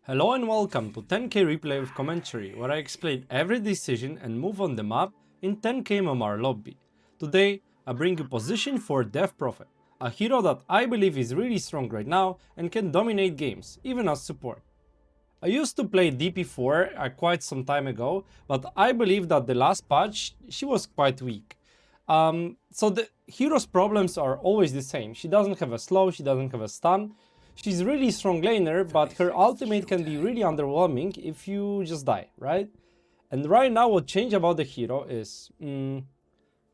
Hello and welcome to 10k replay with commentary, where I explain every decision and move on the map in 10k MMR lobby. Today, I bring you position for Death Prophet, a hero that I believe is really strong right now and can dominate games, even as support. I used to play DP4 quite some time ago, but I believe that the last patch, she was quite weak. So the hero's problems are always the same. She doesn't have a slow, she doesn't have a stun. She's really strong laner, but her ultimate can be really underwhelming if you just die, right? And right now what changed about the hero is,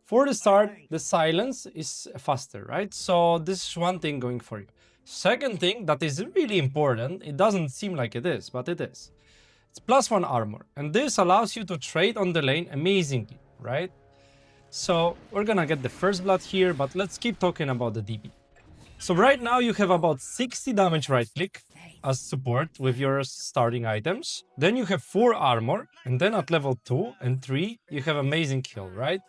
for the start, the silence is faster, right? So this is one thing going for you. Second thing that is really important, it doesn't seem like it is, but it is. It's +1 armor, and this allows you to trade on the lane amazingly, right? So we're gonna get the first blood here, but let's keep talking about the DB. So right now you have about 60 damage right click as support with your starting items. Then you have 4 armor, and then at level 2 and 3 you have amazing kill, right?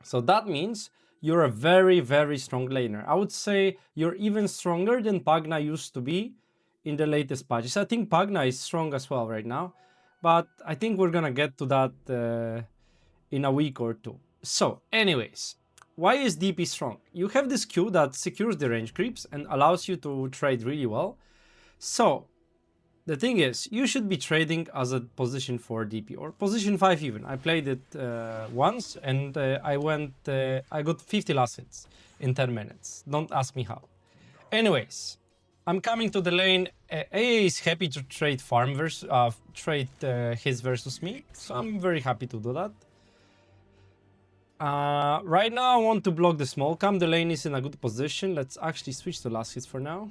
So that means you're a very strong laner. I would say you're even stronger than Pagna used to be in the latest patches. I think Pagna is strong as well right now, but I think we're gonna get to that in a week or two. So anyways, why is DP strong? You have this Q that secures the range creeps and allows you to trade really well. So the thing is, you should be trading as a position 4 DP or position 5 even. I played it once and I got 50 last hits in 10 minutes. Don't ask me how. Anyways, I'm coming to the lane. AA is happy to trade farm versus his versus me, so I'm very happy to do that. Right now I want to block the small camp. The lane is in a good position. Let's actually switch to last hits for now.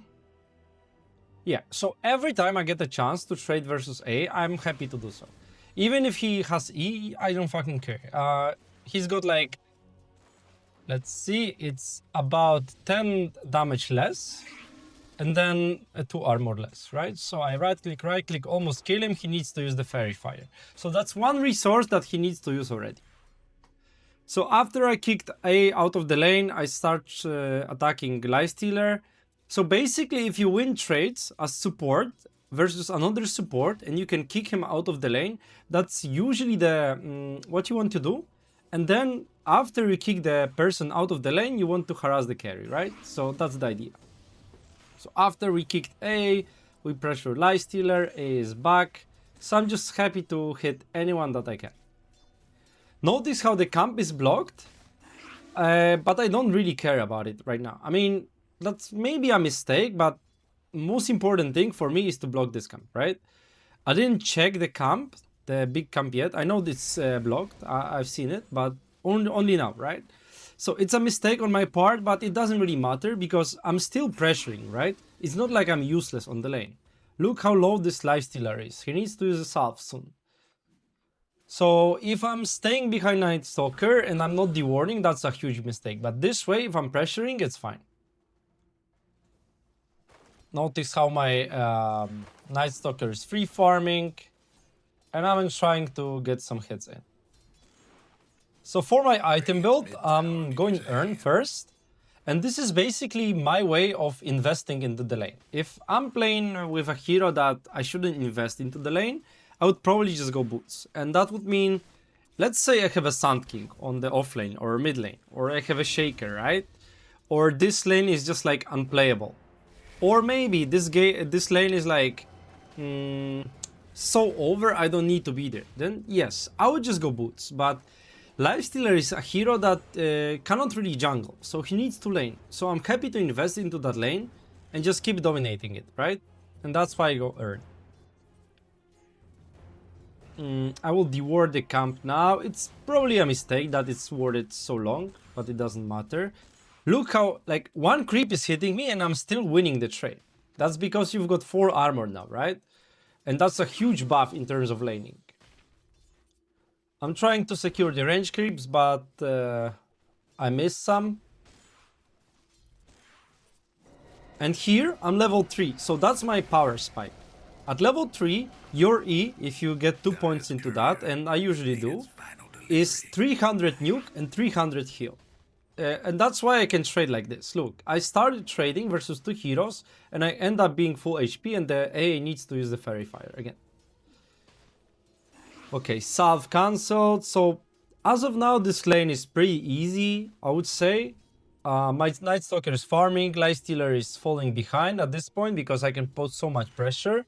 Yeah, so every time I get a chance to trade versus A, I'm happy to do so. Even if he has E, I don't fucking care. He's got like, let's see, it's about 10 damage less and then 2 armor less, right? So I right click, almost kill him. He needs to use the Fairy Fire. So that's one resource that he needs to use already. So after I kicked A out of the lane, I start attacking Lifestealer. So basically, if you win trades as support versus another support and you can kick him out of the lane, that's usually the what you want to do. And then after you kick the person out of the lane, you want to harass the carry, right? So that's the idea. So after we kicked A, we pressure Lifestealer, A is back. So I'm just happy to hit anyone that I can. Notice how the camp is blocked, but I don't really care about it right now. I mean, that's maybe a mistake, but most important thing for me is to block this camp, right? I didn't check the camp, the big camp yet. I know it's blocked, I've seen it, but only now, right? So it's a mistake on my part, but it doesn't really matter because I'm still pressuring, right? It's not like I'm useless on the lane. Look how low this Lifestealer is. He needs to use a salve soon. So if I'm staying behind Night Stalker and I'm not dewarding, that's a huge mistake. But this way, if I'm pressuring, it's fine. Notice how my Night Stalker is free farming. And I'm trying to get some hits in. So for my item build, I'm going Earn first. And this is basically my way of investing into the lane. If I'm playing with a hero that I shouldn't invest into the lane, I would probably just go boots. And that would mean, let's say I have a Sand King on the off lane or mid lane, or I have a Shaker, right? Or this lane is just like unplayable. Or maybe this lane is like so over I don't need to be there. Then yes, I would just go boots. But Lifestealer is a hero that cannot really jungle, so he needs to lane. So I'm happy to invest into that lane and just keep dominating it, right? And that's why I go Earn. I will deward the camp now. It's probably a mistake that it's warded so long, but it doesn't matter. Look how, like, one creep is hitting me and I'm still winning the trade. That's because you've got 4 armor now, right? And that's a huge buff in terms of laning. I'm trying to secure the range creeps, but I missed some. And here, I'm level 3, so that's my power spike. At level 3, your E, if you get 2 points into that, and I usually do, is 300 nuke and 300 heal. And that's why I can trade like this. Look, I started trading versus 2 heroes, and I end up being full HP, and the AA needs to use the Fairy Fire again. Okay, salve cancelled. So, as of now, this lane is pretty easy, I would say. My Night Stalker is farming, Lifestealer is falling behind at this point because I can put so much pressure.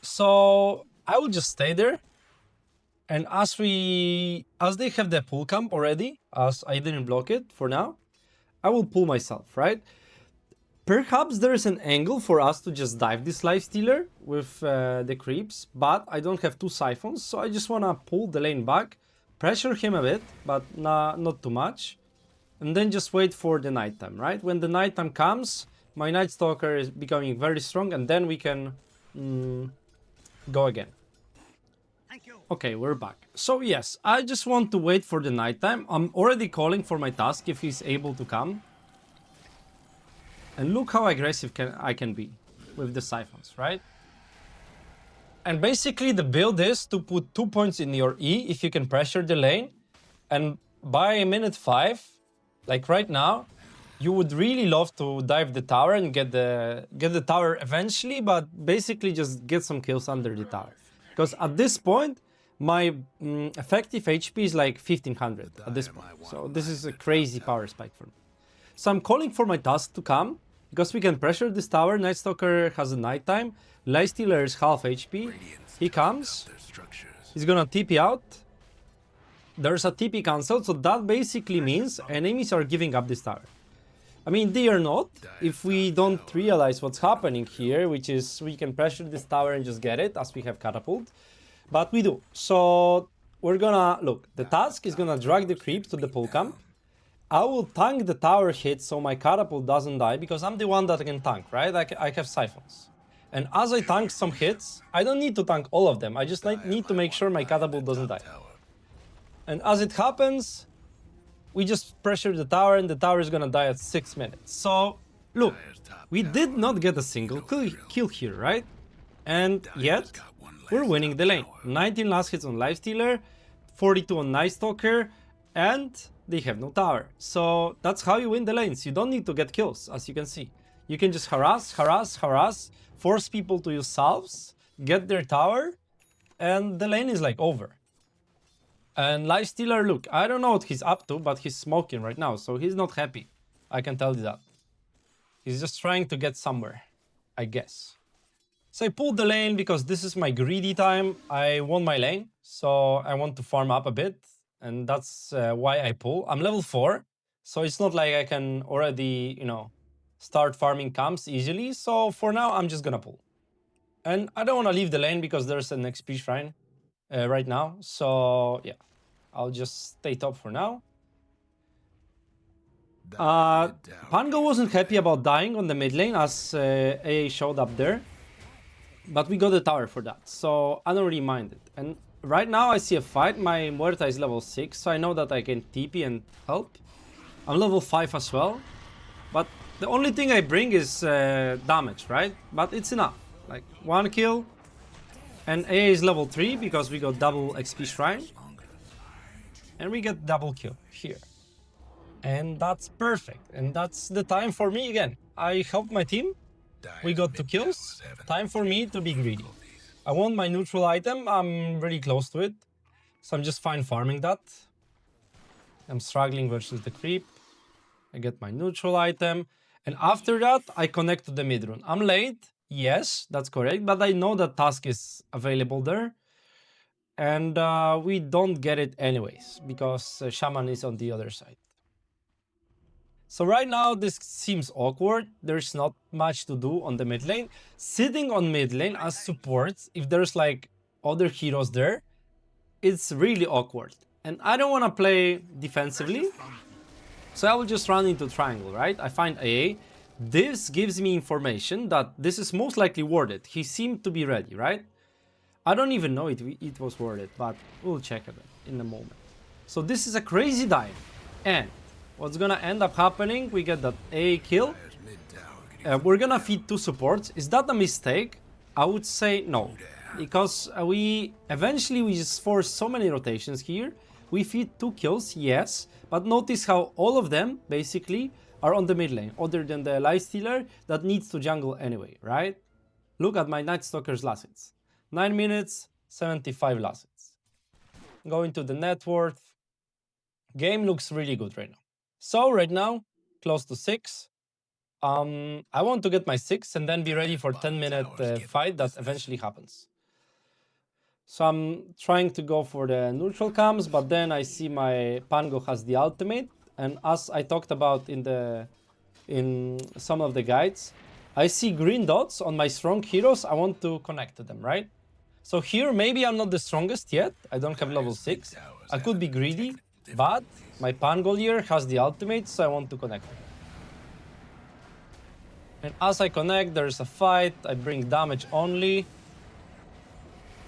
So, I will just stay there. And as they have the pull camp already, as I didn't block it for now, I will pull myself, right? Perhaps there is an angle for us to just dive this Lifestealer with the creeps, but I don't have 2 siphons, so I just want to pull the lane back, pressure him a bit, but not too much, and then just wait for the nighttime, right? When the nighttime comes, my Night Stalker is becoming very strong, and then we can go again. Okay, we're back. So yes, I just want to wait for the nighttime. I'm already calling for my task if he's able to come. And look how aggressive I can be with the siphons, right? And basically the build is to put 2 points in your E if you can pressure the lane. And by minute 5, like right now, you would really love to dive the tower and get the tower eventually, but basically just get some kills under the tower. Because at this point, my effective HP is like 1500 at this point. So this is a crazy power spike for me. So I'm calling for my task to come, because we can pressure this tower. Night Stalker has a nighttime. Lifestealer is half HP. He comes. He's gonna TP out. There's a TP cancel, so that basically means enemies are giving up this tower. I mean, they are not, if we don't realize what's happening here, which is we can pressure this tower and just get it, as we have catapult. But we do. So we're gonna, look, the task is gonna drag the creeps to the pull camp. I will tank the tower hit so my catapult doesn't die, because I'm the one that can tank, right? I have siphons. And as I tank some hits, I don't need to tank all of them. I just need to make sure my catapult doesn't die. And as it happens, we just pressure the tower, and the tower is gonna die at 6 minutes. So, look, we did not get a single kill here, right? And yet, we're winning the lane. 19 last hits on Lifestealer, 42 on Night Stalker, and they have no tower. So that's how you win the lanes. You don't need to get kills, as you can see. You can just harass, force people to use salves, get their tower, and the lane is like over. And Lifestealer, look, I don't know what he's up to, but he's smoking right now, so he's not happy. I can tell you that. He's just trying to get somewhere, I guess. So I pulled the lane because this is my greedy time. I won my lane, so I want to farm up a bit. And that's why I pull. I'm level 4, so it's not like I can already, start farming camps easily. So for now, I'm just gonna pull. And I don't want to leave the lane because there's an XP shrine right now. So yeah, I'll just stay top for now. Pango wasn't happy about dying on the mid lane as AA showed up there. But we got the tower for that, so I don't really mind it. And right now I see a fight. My Muerta is level 6, so I know that I can TP and help. I'm level 5 as well. But the only thing I bring is damage, right? But it's enough. Like 1 kill. And AA is level 3 because we got double XP shrine. And we get double kill here. And that's perfect. And that's the time for me again. I helped my team. We got 2 kills. Time for me to be greedy. I want my neutral item. I'm really close to it. So I'm just fine farming that. I'm struggling versus the creep. I get my neutral item. And after that, I connect to the mid rune. I'm late. Yes, that's correct. But I know that task is available there. And we don't get it anyways, because Shaman is on the other side. So right now, this seems awkward. There's not much to do on the mid lane. Sitting on mid lane as support, if there's like other heroes there, it's really awkward. And I don't want to play defensively. So I will just run into triangle, right? I find AA. This gives me information that this is most likely warded. He seemed to be ready, right? I don't even know it was warded, but we'll check it in a moment. So this is a crazy dive. And what's gonna end up happening, we get that AA kill. We're gonna feed 2 supports. Is that a mistake? I would say no. Because we just force so many rotations here. We feed 2 kills, yes, but notice how all of them, basically, are on the mid lane, other than the lifestealer that needs to jungle anyway, right? Look at my Night Stalker's last hits. 9 minutes, 75 last hits. Going to the net worth. Game looks really good right now. So right now, close to 6. I want to get my 6 and then be ready for 10-minute fight that eventually happens. So I'm trying to go for the neutral camps, but then I see my Pango has the ultimate, and as I talked about in some of the guides, I see green dots on my strong heroes. I want to connect to them, right? So here maybe I'm not the strongest yet. I don't have level 6. I could be greedy, but my Pangolier has the ultimate, so I want to connect. And as I connect, there's a fight. I bring damage only,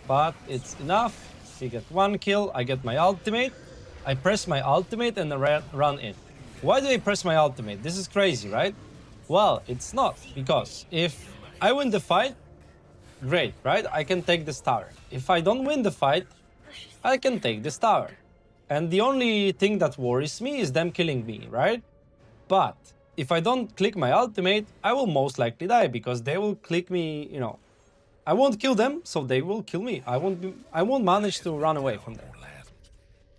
but it's enough. He get 1 kill, I get my ultimate. I press my ultimate and I run in. Why do I press my ultimate? This is crazy, right? Well, it's not, because if I win the fight, great, right? I can take this tower. If I don't win the fight, I can take this tower. And the only thing that worries me is them killing me, right? But if I don't click my ultimate, I will most likely die, because they will click me, you know. I won't kill them, so they will kill me. I won't manage to run away from them.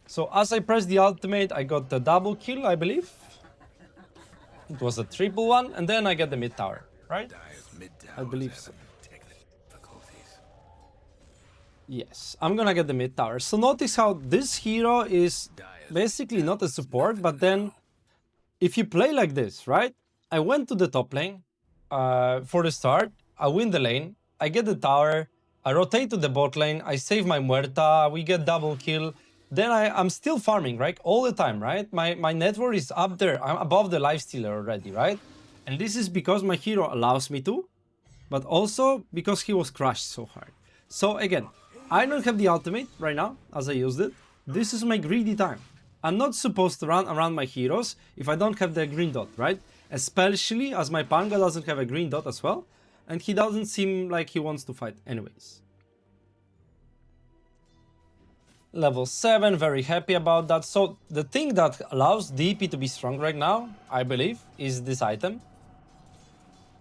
So as I press the ultimate, I got the double kill, I believe. It was a triple one, and then I get the mid tower, right? I believe so. Yes, I'm gonna get the mid tower. So notice how this hero is basically not a support, but then if you play like this, right? I went to the top lane for the start, I win the lane, I get the tower, I rotate to the bot lane, I save my Muerta, we get double kill, then I'm still farming, right? All the time, right? My net worth is up there, I'm above the lifestealer already, right? And this is because my hero allows me to, but also because he was crushed so hard. So again, I don't have the ultimate right now, as I used it. This is my greedy time. I'm not supposed to run around my heroes if I don't have the green dot, right? Especially as my Panga doesn't have a green dot as well, and he doesn't seem like he wants to fight anyways. Level 7, very happy about that. So the thing that allows DP to be strong right now, I believe, is this item.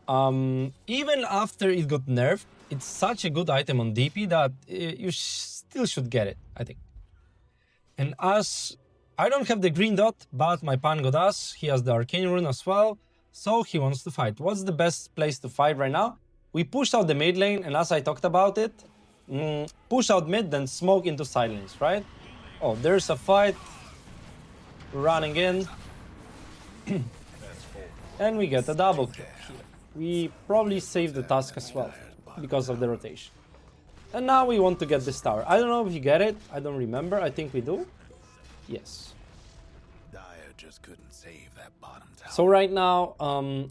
Even after it got nerfed, it's such a good item on DP that you still should get it, I think. And as I don't have the green dot, but my Pango does, he has the arcane rune as well, so he wants to fight. What's the best place to fight right now? We pushed out the mid lane, and as I talked about it, push out mid, then smoke into silence, right? Oh, there's a fight. Running in. And we get a double kill here. We probably saved the task as well, because of the rotation. And now we want to get this tower. I don't know if you get it, I don't remember, I think we do. Yes. So right now,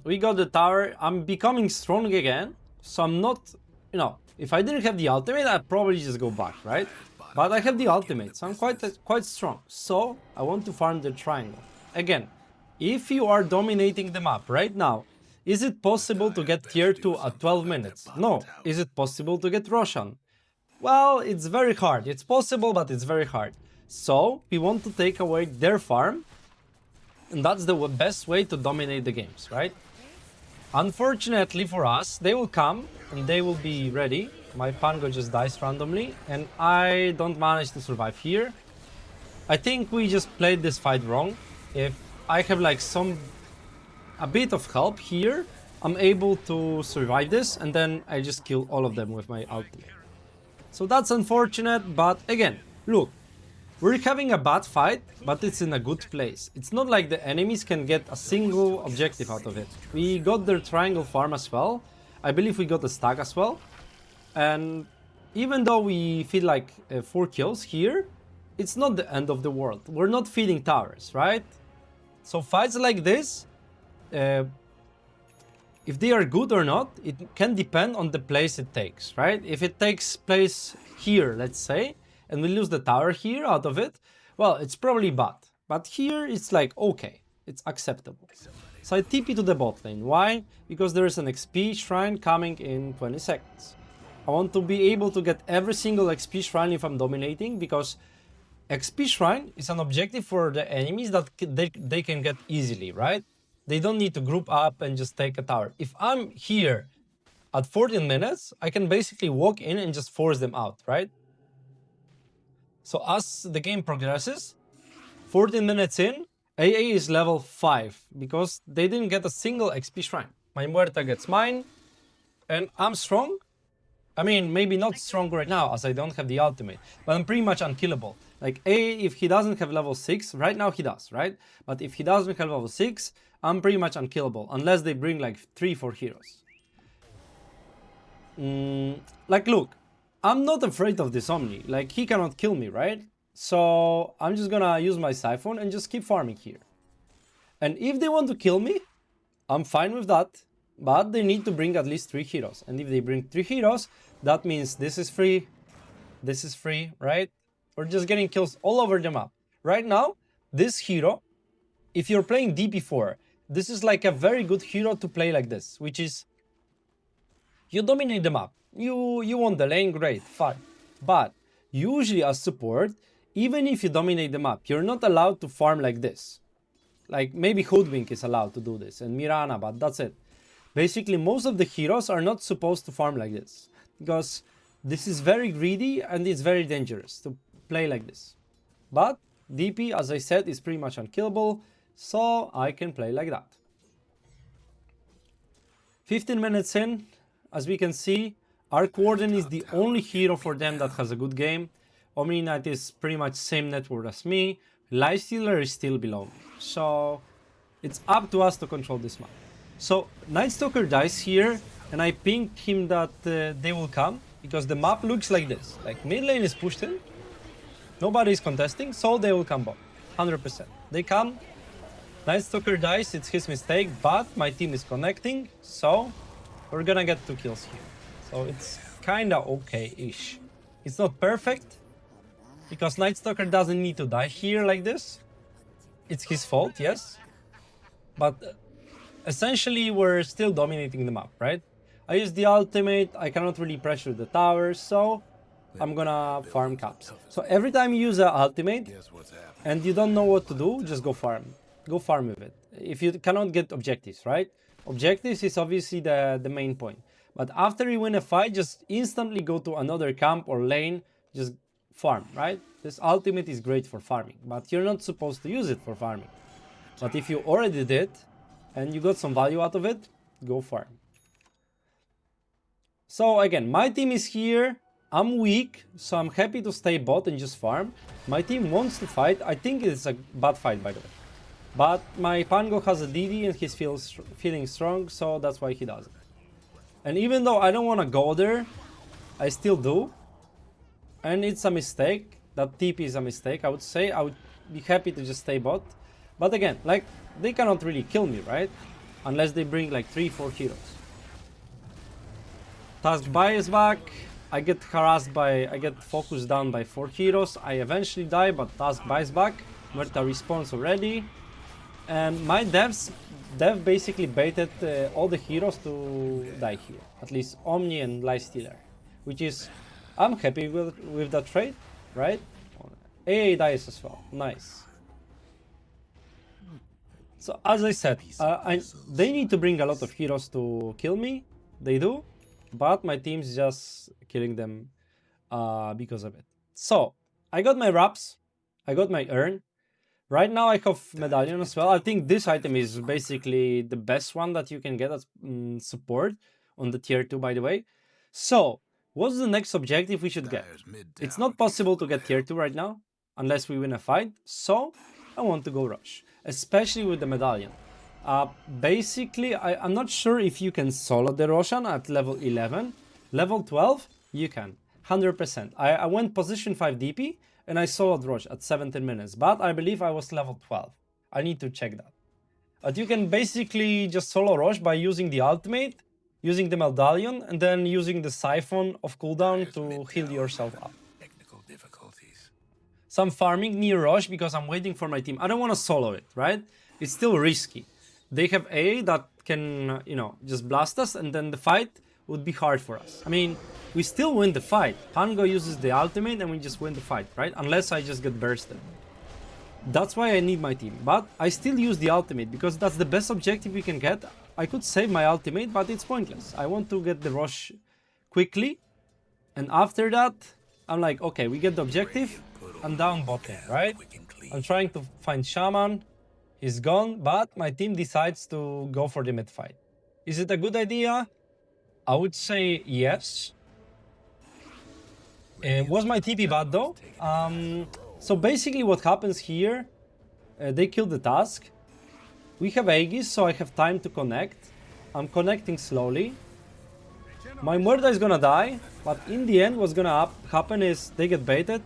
we got the tower. I'm becoming strong again, so I'm not, you know, if I didn't have the ultimate, I'd probably just go back, right? But I have the ultimate, so I'm quite strong. So I want to farm the triangle. Again, if you are dominating the map right now, is it possible to get tier 2 at 12 minutes? No. Is it possible to get Roshan? Well, it's very hard. It's possible, but it's very hard. So we want to take away their farm, and that's the best way to dominate the games, right? Unfortunately for us, they will come and they will be ready. My Pango just dies randomly, and I don't manage to survive here. I think we just played this fight wrong. If I have like a bit of help here, I'm able to survive this, and then I just kill all of them with my ultimate. So that's unfortunate, but again, look, we're having a bad fight, but it's in a good place. It's not like the enemies can get a single objective out of it. We got their triangle farm as well. I believe we got a stack as well. And even though we feel like 4 kills here, it's not the end of the world. We're not feeding towers, right? So fights like this, if they are good or not, it can depend on the place it takes, right? If it takes place here, let's say, and we lose the tower here out of it, well, it's probably bad. But here, it's like, okay, it's acceptable. So I TP to the bot lane. Why? Because there is an XP shrine coming in 20 seconds. I want to be able to get every single XP shrine if I'm dominating, because XP Shrine is an objective for the enemies that they can get easily, right? They don't need to group up and just take a tower. If I'm here at 14 minutes, I can basically walk in and just force them out, right? So as the game progresses, 14 minutes in, AA is level 5 because they didn't get a single XP Shrine. My Muerta gets mine, and I'm strong. I mean, maybe not strong right now as I don't have the ultimate, but I'm pretty much unkillable. Like A, if he doesn't have level 6, right now he does, right? But if he doesn't have level 6, I'm pretty much unkillable unless they bring like 3-4 heroes. Like look, I'm not afraid of this Omni, like he cannot kill me, right? So I'm just gonna use my Siphon and just keep farming here. And if they want to kill me, I'm fine with that. But they need to bring at least 3 heroes. And if they bring 3 heroes, that means this is free, right? We're just getting kills all over the map. Right now, this hero, if you're playing DP4, this is like a very good hero to play like this, which is you dominate the map. You want the lane, great, fine. But usually as support, even if you dominate the map, you're not allowed to farm like this. Like maybe Hoodwink is allowed to do this and Mirana, but that's it. Basically, most of the heroes are not supposed to farm like this because this is very greedy and it's very dangerous to play like this. But DP, as I said, is pretty much unkillable, so I can play like that. 15 minutes in, as we can see, Arc Warden is the only hero for them that has a good game. Omni Knight is pretty much same net worth as me. Lifestealer is still below me. So it's up to us to control this map. So Night Stalker dies here, and I pinged him that they will come because the map looks like this. Like mid lane is pushed in, nobody is contesting, so they will come bot. 100%. They come. Night Stalker dies, it's his mistake, but my team is connecting, so we're gonna get 2 kills here. So it's kinda okay-ish. It's not perfect, because Night Stalker doesn't need to die here like this. It's his fault, yes. But essentially, we're still dominating the map, right? I use the ultimate, I cannot really pressure the towers, so I'm gonna farm caps. So every time you use an ultimate and you don't know what to do, just go farm. Go farm with it. If you cannot get objectives, right? Objectives is obviously the main point. But after you win a fight, just instantly go to another camp or lane, just farm, right? This ultimate is great for farming, but you're not supposed to use it for farming. But if you already did, and you got some value out of it, go farm. So again, my team is here. I'm weak, so I'm happy to stay bot and just farm. My team wants to fight. I think it's a bad fight, by the way. But my Pango has a DD and he's feeling strong, so that's why he does it. And even though I don't want to go there, I still do. And it's a mistake. That TP is a mistake, I would say. I would be happy to just stay bot. But again, like, they cannot really kill me, right? Unless they bring like 3-4 heroes. Task buy is back. I get harassed by, I get focused down by 4 heroes. I eventually die, but Task buys back. Murta respawns already. And my dev basically baited all the heroes to die here. At least Omni and Lifestealer. Which is, I'm happy with that trade, right? AA dies as well. Nice. So as I said, they need to bring a lot of heroes to kill me. They do. But my team's just killing them because of it. So, I got my wraps. I got my urn. Right now I have medallion as well. I think this item is basically the best one that you can get as support on the tier 2, by the way. So, what's the next objective we should get? It's not possible to get tier 2 right now, unless we win a fight. So, I want to go rush, especially with the medallion. Basically, I'm not sure if you can solo the Roshan at level 11. Level 12, you can. 100%. I went position 5 DP and I soloed Rosh at 17 minutes. But I believe I was level 12. I need to check that. But you can basically just solo Rosh by using the ultimate, using the medallion, and then using the siphon of cooldown to heal yourself up. So I'm farming near Rosh because I'm waiting for my team. I don't want to solo it, right? It's still risky. They have A that can, you know, just blast us, and then the fight would be hard for us. I mean, we still win the fight. Pango uses the ultimate and we just win the fight, right? Unless I just get bursted. That's why I need my team. But I still use the ultimate because that's the best objective we can get. I could save my ultimate, but it's pointless. I want to get the rush quickly. And after that, I'm like, okay, we get the objective. I'm down bot lane, right? I'm trying to find Shaman. He's gone, but my team decides to go for the mid fight. Is it a good idea? I would say yes. Was my TP bad though? So basically what happens here, they kill the task. We have Aegis, so I have time to connect. I'm connecting slowly. My Murda is gonna die, but in the end what's gonna happen is they get baited.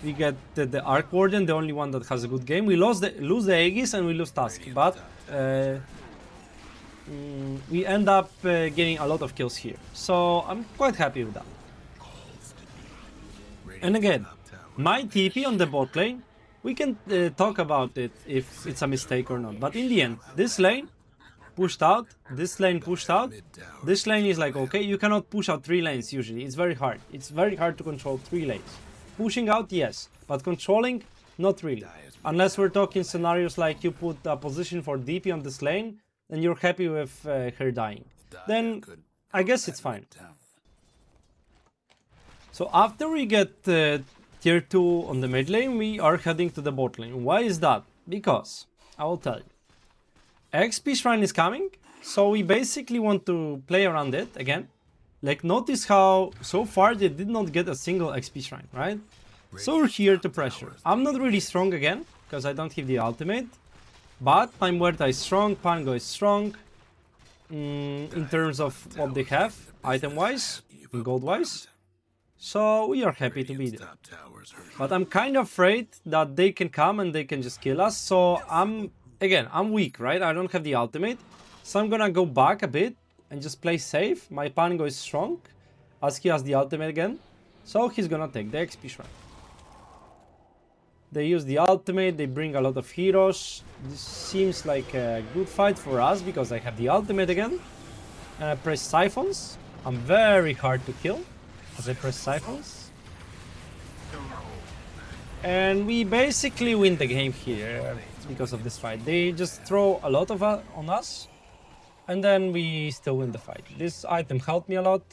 We get the Arc Warden, the only one that has a good game. We lose the Aegis and we lose task, but we end up getting a lot of kills here. So I'm quite happy with that. And again, my TP on the bot lane, we can talk about it if it's a mistake or not. But in the end, this lane pushed out, this lane pushed out. This lane is like, okay, you cannot push out 3 lanes usually. It's very hard. It's very hard to control 3 lanes. Pushing out, yes, but controlling, not really. Unless we're talking scenarios like you put a position for DP on this lane and you're happy with her dying. Then I guess it's fine. So after we get tier 2 on the mid lane, we are heading to the bot lane. Why is that? Because, I will tell you. XP Shrine is coming, so we basically want to play around it again. Like, notice how so far they did not get a single XP Shrine, right? So we're here to pressure. I'm not really strong again, because I don't have the ultimate. But my Muerta is strong, Pango is strong. In terms of what they have, item-wise, and gold-wise. So we are happy to be there. But I'm kind of afraid that they can come and they can just kill us. So I'm weak, right? I don't have the ultimate. So I'm gonna go back a bit and just play safe. My Pango is strong, as he has the ultimate again. So he's gonna take the XP Shrine. They use the ultimate, they bring a lot of heroes. This seems like a good fight for us because I have the ultimate again. And I press Siphons. I'm very hard to kill as I press Siphons. And we basically win the game here because of this fight. They just throw a lot of on us. And then we still win the fight. This item helped me a lot.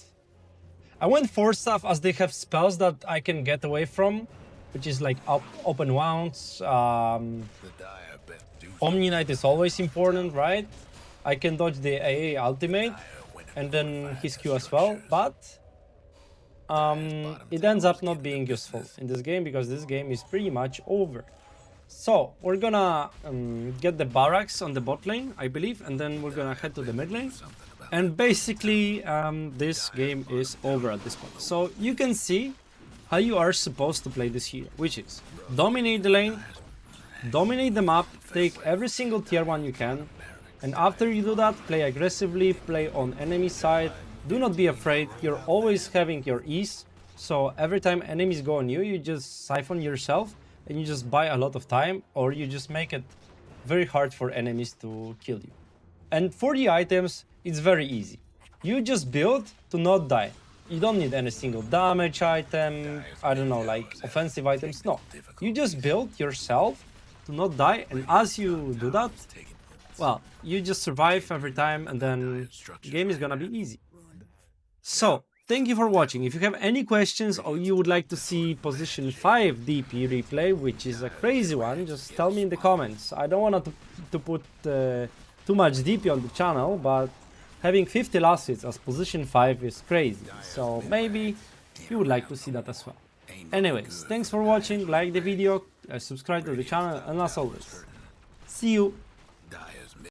I went for stuff as they have spells that I can get away from, which is like open wounds. Omni Knight is always important, right? I can dodge the AA ultimate and then his Q as well, but it ends up not being useful in this game because this game is pretty much over. So we're gonna get the barracks on the bot lane, I believe, and then we're gonna head to the mid lane. And basically, this game is over at this point. So you can see how you are supposed to play this hero, which is dominate the lane, dominate the map, take every single tier 1 you can, and after you do that, play aggressively, play on enemy side. Do not be afraid, you're always having your ease, so every time enemies go on you, you just siphon yourself and you just buy a lot of time, or you just make it very hard for enemies to kill you. And for the items, it's very easy. You just build to not die. You don't need any single damage item, I don't know, like offensive items, no. You just build yourself to not die, and as you do that, well, you just survive every time and then the game is gonna be easy. So, thank you for watching. If you have any questions or you would like to see position 5 DP replay, which is a crazy one, just tell me in the comments. I don't want to put too much DP on the channel, but having 50 last hits as position 5 is crazy. So maybe you would like to see that as well. Anyways, thanks for watching, like the video, subscribe to the channel, and as always, see you!